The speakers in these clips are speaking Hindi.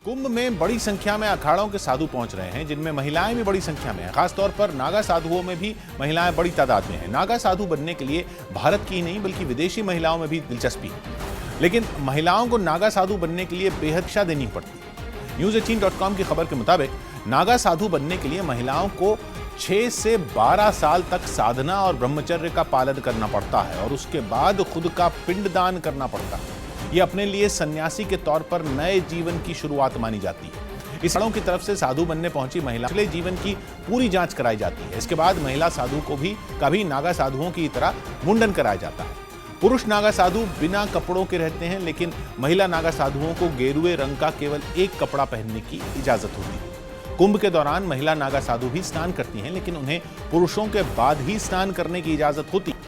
कुंभ में बड़ी संख्या में अखाड़ों के साधु पहुंच रहे हैं, जिनमें महिलाएं भी बड़ी संख्या में हैं। खासतौर पर नागा साधुओं में भी महिलाएं बड़ी तादाद में हैं। नागा साधु बनने के लिए भारत की ही नहीं बल्कि विदेशी महिलाओं में भी दिलचस्पी है, लेकिन महिलाओं को नागा साधु बनने के लिए बेहद शिक्षा देनी पड़ती है। News18.com की खबर के मुताबिक नागा साधु बनने के लिए महिलाओं को 6 से 12 साल तक साधना और ब्रह्मचर्य का पालन करना पड़ता है और उसके बाद खुद का पिंडदान करना पड़ता है। ये अपने लिए सन्यासी के तौर पर नए जीवन की शुरुआत मानी जाती है। इस की तरफ से साधु बनने पहुंची महिला पिछले जीवन की पूरी जांच कराई जाती है। इसके बाद महिला साधु को भी कभी नागा साधुओं की तरह मुंडन कराया जाता है। पुरुष नागा साधु बिना कपड़ों के रहते हैं, लेकिन महिला नागा साधुओं को गेरुए रंग का केवल एक कपड़ा पहनने की इजाजत होती है। कुंभ के दौरान महिला नागा साधु भी स्नान करती हैं, लेकिन उन्हें पुरुषों के बाद ही स्नान करने की इजाजत होती है।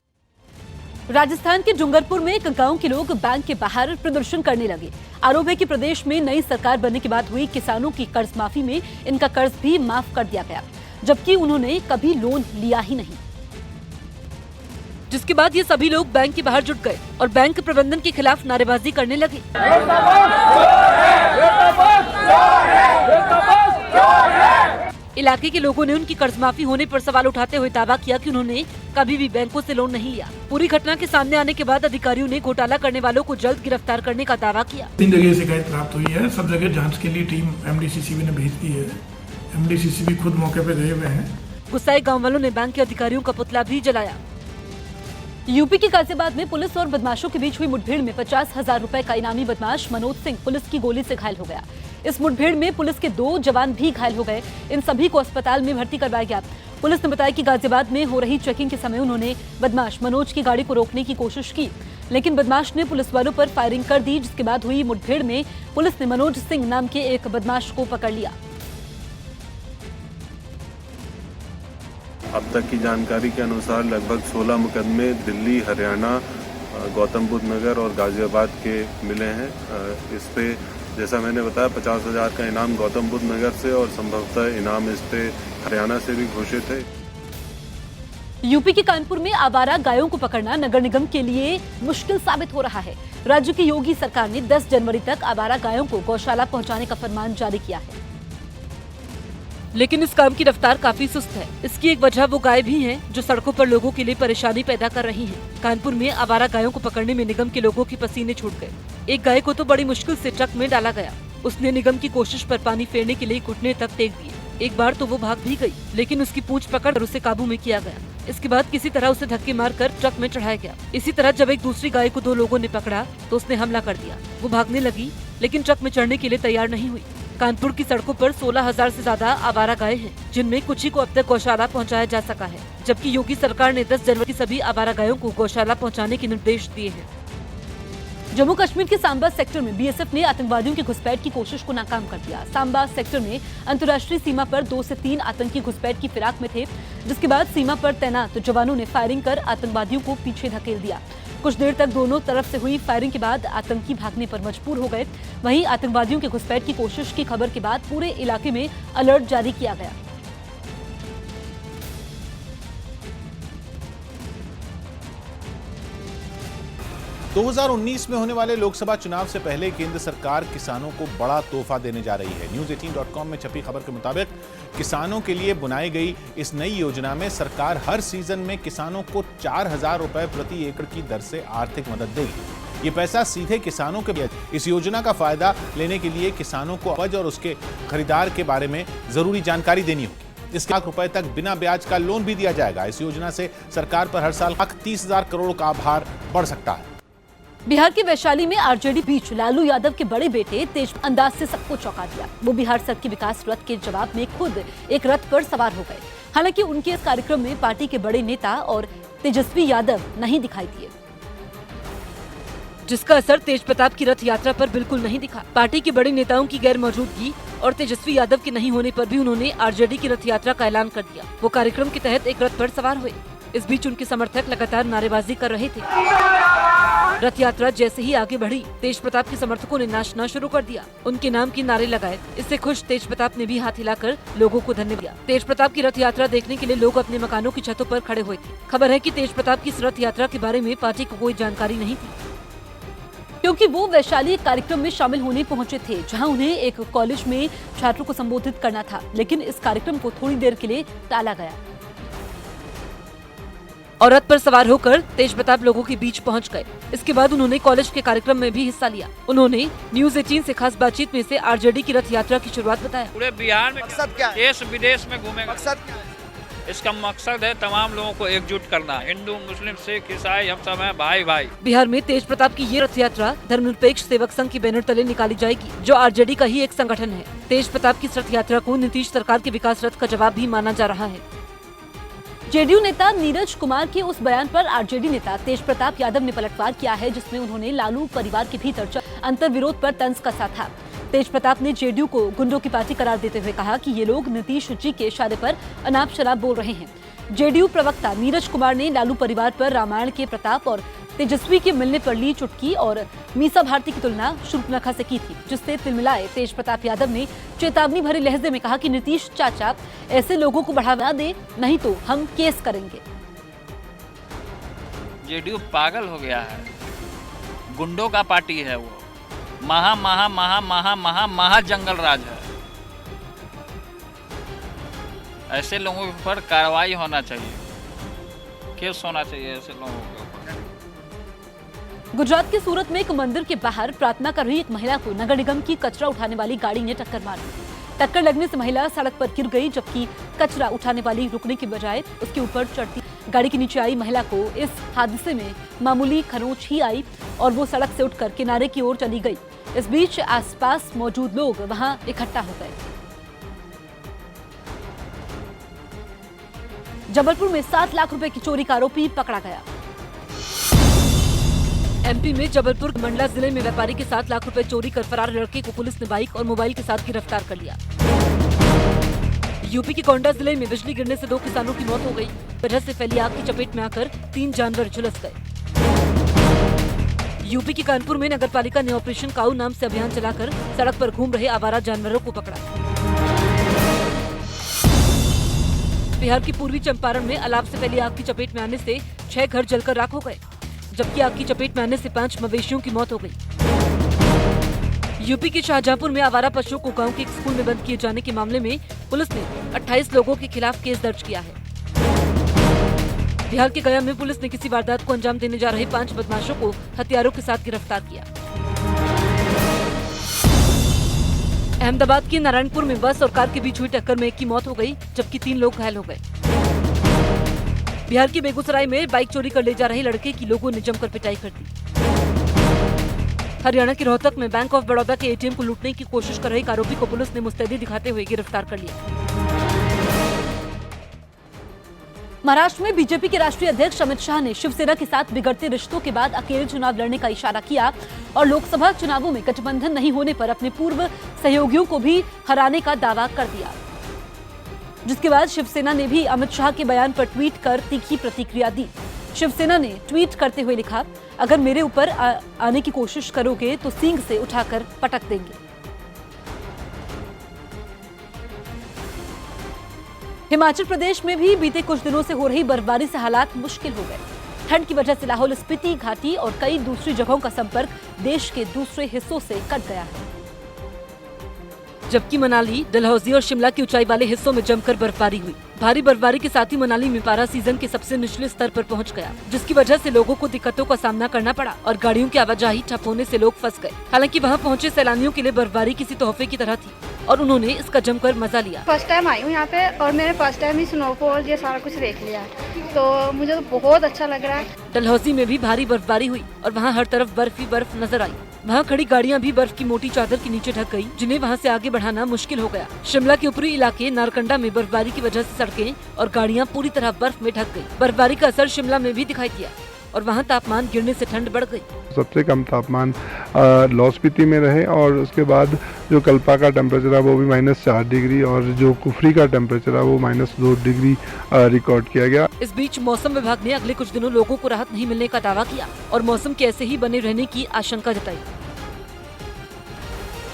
राजस्थान के डूंगरपुर में एक गांव के लोग बैंक के बाहर प्रदर्शन करने लगे। आरोप है कि प्रदेश में नई सरकार बनने के बाद हुई किसानों की कर्ज माफी में इनका कर्ज भी माफ कर दिया गया, जबकि उन्होंने कभी लोन लिया ही नहीं। जिसके बाद ये सभी लोग बैंक के बाहर जुट गए और बैंक प्रबंधन के खिलाफ नारेबाजी करने लगे। इलाके के लोगों ने उनकी कर्ज माफी होने पर सवाल उठाते हुए दावा किया कि उन्होंने कभी भी बैंकों से लोन नहीं लिया। पूरी घटना के सामने आने के बाद अधिकारियों ने घोटाला करने वालों को जल्द गिरफ्तार करने का दावा किया। 3 जगह शिकायत प्राप्त हुई है, सब जगह जांच के लिए टीम MDCCB ने भेज दी है। MDCCB खुद मौके पे गए हुए हैं। गुस्साए गाँव वालों ने बैंक के अधिकारियों का पुतला भी जलाया। यूपी के गाजियाबाद में पुलिस और बदमाशों के बीच हुई मुठभेड़ में 50,000 रुपए का इनामी बदमाश मनोज सिंह पुलिस की गोली से घायल हो गया। इस मुठभेड़ में पुलिस के 2 जवान भी घायल हो गए। इन सभी को अस्पताल में भर्ती करवाया गया। पुलिस ने बताया कि गाजियाबाद में हो रही चेकिंग के समय उन्होंने बदमाश मनोज की गाड़ी को रोकने की कोशिश की, लेकिन बदमाश ने पुलिस वालों पर फायरिंग कर दी, जिसके बाद हुई मुठभेड़ में पुलिस ने मनोज सिंह नाम के एक बदमाश को पकड़ लिया। अब तक की जानकारी के अनुसार लगभग 16 मुकदमे दिल्ली, हरियाणा, गौतम बुद्ध नगर और गाजियाबाद के मिले हैं। इस पे जैसा मैंने बताया 50,000 का इनाम गौतम बुद्ध नगर से और संभवतः इनाम इस पे हरियाणा से भी घोषित है। यूपी के कानपुर में आवारा गायों को पकड़ना नगर निगम के लिए मुश्किल साबित हो रहा है। राज्य की योगी सरकार ने 10 जनवरी तक आवारा गायों को गौशाला पहुंचाने का फरमान जारी किया है, लेकिन इस काम की रफ्तार काफी सुस्त है। इसकी एक वजह वो गाय भी हैं जो सड़कों पर लोगों के लिए परेशानी पैदा कर रही हैं। कानपुर में आवारा गायों को पकड़ने में निगम के लोगों के पसीने छूट गए। एक गाय को तो बड़ी मुश्किल से ट्रक में डाला गया। उसने निगम की कोशिश पर पानी फेरने के लिए घुटने तक टेक दिए। एक बार तो वो भाग भी गई, लेकिन उसकी पूंछ पकड़कर उसे काबू में किया गया। इसके बाद किसी तरह उसे धक्के मारकर ट्रक में चढ़ाया गया। इसी तरह जब एक दूसरी गाय को 2 लोगों ने पकड़ा तो उसने हमला कर दिया। वो भागने लगी, लेकिन ट्रक में चढ़ने के लिए तैयार नहीं हुई। कानपुर की सड़कों पर 16,000 से ज्यादा आवारा गाय हैं, जिनमें कुछ ही को अब तक गौशाला पहुंचाया जा सका है, जबकि योगी सरकार ने 10 जनवरी की सभी आवारा गायों को गौशाला पहुंचाने के निर्देश दिए हैं। जम्मू कश्मीर के सांबा सेक्टर में BSF ने आतंकवादियों की घुसपैठ की कोशिश को नाकाम कर दिया। सांबा सेक्टर में अंतर्राष्ट्रीय सीमा पर 2 से 3 आतंकी घुसपैठ की फिराक में थे, जिसके बाद सीमा पर तैनात जवानों ने फायरिंग कर आतंकवादियों को पीछे धकेल दिया। कुछ देर तक दोनों तरफ से हुई फायरिंग के बाद आतंकी भागने पर मजबूर हो गए। वहीं आतंकवादियों के घुसपैठ की कोशिश की खबर के बाद पूरे इलाके में अलर्ट जारी किया गया। तो 2019 में होने वाले लोकसभा चुनाव से पहले केंद्र सरकार किसानों को बड़ा तोहफा देने जा रही है। News18.com में छपी खबर के मुताबिक किसानों के लिए बनाई गई इस नई योजना में सरकार हर सीजन में किसानों को 4,000 रुपए प्रति एकड़ की दर से आर्थिक मदद देगी। ये पैसा सीधे किसानों के लिए। इस योजना का फायदा लेने के लिए किसानों को उपज और उसके खरीदार के बारे में जरूरी जानकारी देनी होगी। इस लाख रुपए तक बिना ब्याज का लोन भी दिया जाएगा। इस योजना से सरकार पर हर साल 30,000 करोड़ का भार बढ़ सकता है। बिहार के वैशाली में RJD बीच लालू यादव के बड़े बेटे तेज अंदाज से सबको चौंका दिया। वो बिहार सर के विकास रथ के जवाब में खुद एक रथ पर सवार हो गए। हालांकि उनके इस कार्यक्रम में पार्टी के बड़े नेता और तेजस्वी यादव नहीं दिखाई दिए, जिसका असर तेज प्रताप की रथ यात्रा पर बिल्कुल नहीं दिखा। पार्टी के बड़े नेताओं की गैर मौजूदगी और तेजस्वी यादव के नहीं होने पर भी उन्होंने RJD की रथ यात्रा का ऐलान कर दिया। वो कार्यक्रम के तहत एक रथ पर सवार हुए। इस बीच उनके समर्थक लगातार नारेबाजी कर रहे थे। रथ यात्रा जैसे ही आगे बढ़ी, तेज प्रताप के समर्थकों ने नाचना शुरू कर दिया। उनके नाम के नारे लगाए। इससे खुश तेज प्रताप ने भी हाथ हिलाकर लोगों को धन्यवाद दिया। तेज प्रताप की रथ यात्रा देखने के लिए लोग अपने मकानों की छतों पर खड़े हुए थे। खबर है कि तेज प्रताप की इस रथ यात्रा के बारे में पार्टी को कोई जानकारी नहीं थी। क्योंकि वो वैशाली एक कार्यक्रम में शामिल होने पहुंचे थे, जहां उन्हें एक कॉलेज में छात्रों को संबोधित करना था, लेकिन इस कार्यक्रम को थोड़ी देर के लिए टाला गया और रथ पर सवार होकर तेज प्रताप लोगों के बीच पहुंच गए। इसके बाद उन्होंने कॉलेज के कार्यक्रम में भी हिस्सा लिया। उन्होंने न्यूज 18 से खास बातचीत में से आरजेडी की रथ यात्रा की शुरुआत बताया। पूरे बिहार में मकसद क्या है? देश विदेश में घूमेगा। मकसद क्या है? इसका मकसद है तमाम लोगों को एकजुट करना। हिंदू, मुस्लिम, सिख, ईसाई हम सब हैं भाई भाई। बिहार में तेज प्रताप की ये रथ यात्रा धर्मनिरपेक्ष सेवक संघ के बैनर तले निकाली जाएगी, जो आरजेडी का ही एक संगठन है। तेज प्रताप की इस रथ यात्रा को नीतीश सरकार के विकास रथ का जवाब भी माना जा रहा है। जेडीयू नेता नीरज कुमार के उस बयान पर आरजेडी नेता तेज प्रताप यादव ने पलटवार किया है, जिसमें उन्होंने लालू परिवार के भीतर अंतर्विरोध पर तंज कसा था। तेज प्रताप ने जेडीयू को गुंडों की पार्टी करार देते हुए कहा कि ये लोग नीतीश जी के इशारे पर अनाप शनाप बोल रहे हैं। जेडीयू प्रवक्ता नीरज कुमार ने लालू परिवार पर रामायण के प्रताप और तेजस्वी के मिलने पर ली चुटकी और मीसा भारती की तुलना शूर्पणखा से की थी, जिससे तिलमिलाए तेज प्रताप यादव ने चेतावनी भरे लहजे में कहा कि नीतीश चाचा ऐसे लोगों को बढ़ावा दे, नहीं तो हम केस करेंगे। जेडीयू पागल हो गया है, गुंडों का पार्टी है वो। महा महा महा महा महा महा जंगल राज है। ऐसे लोगों के ऊपर कार्रवाई होना चाहिए, केस होना चाहिए ऐसे लोगों के ऊपर। गुजरात के सूरत में एक मंदिर के बाहर प्रार्थना कर रही एक महिला को नगर निगम की कचरा उठाने वाली गाड़ी ने टक्कर मार दी। टक्कर लगने से महिला सड़क पर गिर गई, जबकि कचरा उठाने वाली रुकने की बजाय उसके ऊपर चढ़ती। गाड़ी के नीचे आई महिला को इस हादसे में मामूली खरोंच ही आई और वो सड़क से उठकर किनारे की ओर चली गई। इस बीच आसपास मौजूद लोग वहां इकट्ठा हो गए। जबलपुर में 7 लाख रुपए की चोरी का आरोपी पकड़ा गया। एमपी में जबलपुर मंडला जिले में व्यापारी के 7 लाख रुपए चोरी कर फरार लड़के को पुलिस ने बाइक और मोबाइल के साथ गिरफ्तार कर लिया। यूपी के गोंडा जिले में बिजली गिरने से 2 किसानों की मौत हो गई। वजह से फैली आग की चपेट में आकर 3 जानवर झुलस गए। यूपी के कानपुर में नगरपालिका ने ऑपरेशन काऊ नाम से अभियान चलाकर सड़क पर घूम रहे आवारा जानवरों को पकड़ा। बिहार की पूर्वी चंपारण में अलाव से फैली आग की चपेट में आने से 6 घर जलकर राख हो गए, जबकि आग की चपेट में आने से 5 मवेशियों की मौत हो गई। यूपी के शाहजहांपुर में आवारा पशुओं को गांव के एक स्कूल में बंद किए जाने के मामले में पुलिस ने 28 लोगों के खिलाफ केस दर्ज किया है। बिहार के गया में पुलिस ने किसी वारदात को अंजाम देने जा रहे 5 बदमाशों को हथियारों के साथ गिरफ्तार किया। अहमदाबाद के नारायणपुर में बस और कार के बीच हुई टक्कर में एक की मौत हो गई, जबकि 3 लोग घायल हो गए। बिहार के बेगूसराय में बाइक चोरी कर ले जा रहे लड़के की लोगों ने जमकर पिटाई कर दी। हरियाणा के रोहतक में बैंक ऑफ बड़ौदा के एटीएम को लूटने की कोशिश कर रहे एक आरोपी को पुलिस ने मुस्तैदी दिखाते हुए गिरफ्तार कर लिया। महाराष्ट्र में बीजेपी के राष्ट्रीय अध्यक्ष अमित शाह ने शिवसेना के साथ बिगड़ते रिश्तों के बाद अकेले चुनाव लड़ने का इशारा किया और लोकसभा चुनावों में गठबंधन नहीं होने पर अपने पूर्व सहयोगियों को भी हराने का दावा कर दिया, जिसके बाद शिवसेना ने भी अमित शाह के बयान पर ट्वीट कर तीखी प्रतिक्रिया दी। शिवसेना ने ट्वीट करते हुए लिखा, अगर मेरे ऊपर आने की कोशिश करोगे तो सींग से उठाकर पटक देंगे। हिमाचल प्रदेश में भी बीते कुछ दिनों से हो रही बर्फबारी से हालात मुश्किल हो गए। ठंड की वजह से लाहौल स्पीति घाटी और कई दूसरी जगहों का संपर्क देश के दूसरे हिस्सों से कट गया है, जबकि मनाली, डलहौजी और शिमला के ऊंचाई वाले हिस्सों में जमकर बर्फबारी हुई। भारी बर्फबारी के साथ ही मनाली में पारा सीजन के सबसे निचले स्तर पर पहुंच गया, जिसकी वजह से लोगों को दिक्कतों का सामना करना पड़ा और गाड़ियों की आवाजाही ठप होने से लोग फंस गए। हालांकि वहां पहुंचे सैलानियों के लिए बर्फबारी किसी तोहफे की तरह थी और उन्होंने इसका जमकर मजा लिया। फर्स्ट टाइम आई हूँ यहाँ पे और मैंने फर्स्ट टाइम ही स्नोफॉल ये सारा कुछ देख लिया, तो मुझे तो बहुत अच्छा लग रहा है। डलहौजी में भी भारी बर्फबारी हुई और वहाँ हर तरफ बर्फ ही बर्फ नजर आई। वहाँ खड़ी गाड़ियाँ भी बर्फ की मोटी चादर के नीचे ढक गयी, जिन्हें वहाँ से आगे बढ़ाना मुश्किल हो गया। शिमला के ऊपरी इलाके नारकंडा में बर्फबारी की वजह से सड़कें और गाड़ियाँ पूरी तरह बर्फ में ढक गयी। बर्फबारी का असर शिमला में भी दिखाई दिया और वहाँ तापमान गिरने से ठंड बढ़ गई। सबसे कम तापमान लाहौल स्पीति में रहे और उसके बाद जो कल्पा का टेम्परेचर है वो भी -4 डिग्री और जो कुफरी का टेम्परेचर है वो -2 डिग्री रिकॉर्ड किया गया। इस बीच मौसम विभाग ने अगले कुछ दिनों लोगों को राहत नहीं मिलने का दावा किया और मौसम के ऐसे ही बने रहने की आशंका जताई।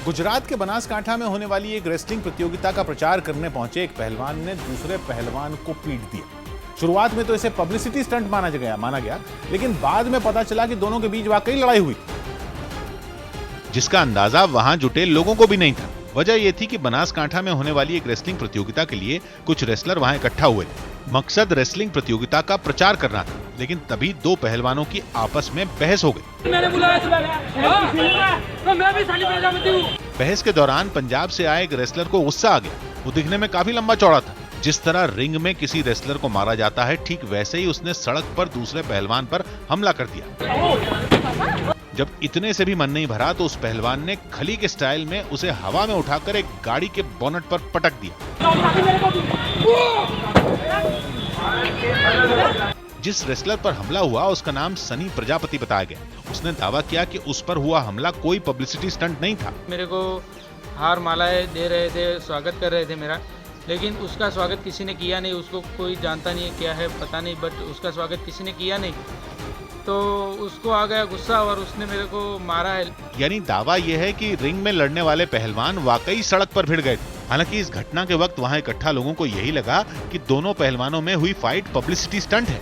गुजरात के बनासकांठा में होने वाली एक रेसलिंग प्रतियोगिता का प्रचार करने पहुंचे एक पहलवान ने दूसरे पहलवान को पीट दिया। शुरुआत में तो इसे पब्लिसिटी स्टंट माना गया, लेकिन बाद में पता चला कि दोनों के बीच वाकई लड़ाई हुई। जिसका अंदाजा वहां जुटे लोगों को भी नहीं था। वजह यह थी कि बनासकांठा में होने वाली एक रेसलिंग प्रतियोगिता के लिए कुछ रेसलर वहां इकट्ठा हुए थे। मकसद रेसलिंग प्रतियोगिता का प्रचार करना था, लेकिन तभी दो पहलवानों की आपस में बहस हो गई। बहस के दौरान पंजाब से आए एक रेसलर को गुस्सा आ गया। वो दिखने में काफी लंबा चौड़ा था। जिस तरह रिंग में किसी रेसलर को मारा जाता है, ठीक वैसे ही उसने सड़क पर दूसरे पहलवान पर हमला कर दिया। जब इतने से भी मन नहीं भरा तो उस पहलवान ने खली के स्टाइल में उसे हवा में उठाकर एक गाड़ी के बोनट पर पटक दिया। जिस रेसलर पर हमला हुआ उसका नाम सनी प्रजापति बताया गया। उसने दावा किया कि उस पर हुआ हमला कोई पब्लिसिटी स्टंट नहीं था। मेरे को हार मालाएं दे रहे थे, स्वागत कर रहे थे मेरा, लेकिन उसका स्वागत किसी ने किया नहीं। उसको कोई जानता नहीं है क्या है पता नहीं, बट उसका स्वागत किसी ने किया नहीं, तो उसको आ गया गुस्सा और उसने मेरे को मारा है। यानी दावा यह है कि रिंग में लड़ने वाले पहलवान वाकई सड़क पर भिड़ गए थे। हालांकि इस घटना के वक्त वहां इकट्ठा लोगों को यही लगा कि दोनों पहलवानों में हुई फाइट पब्लिसिटी स्टंट है।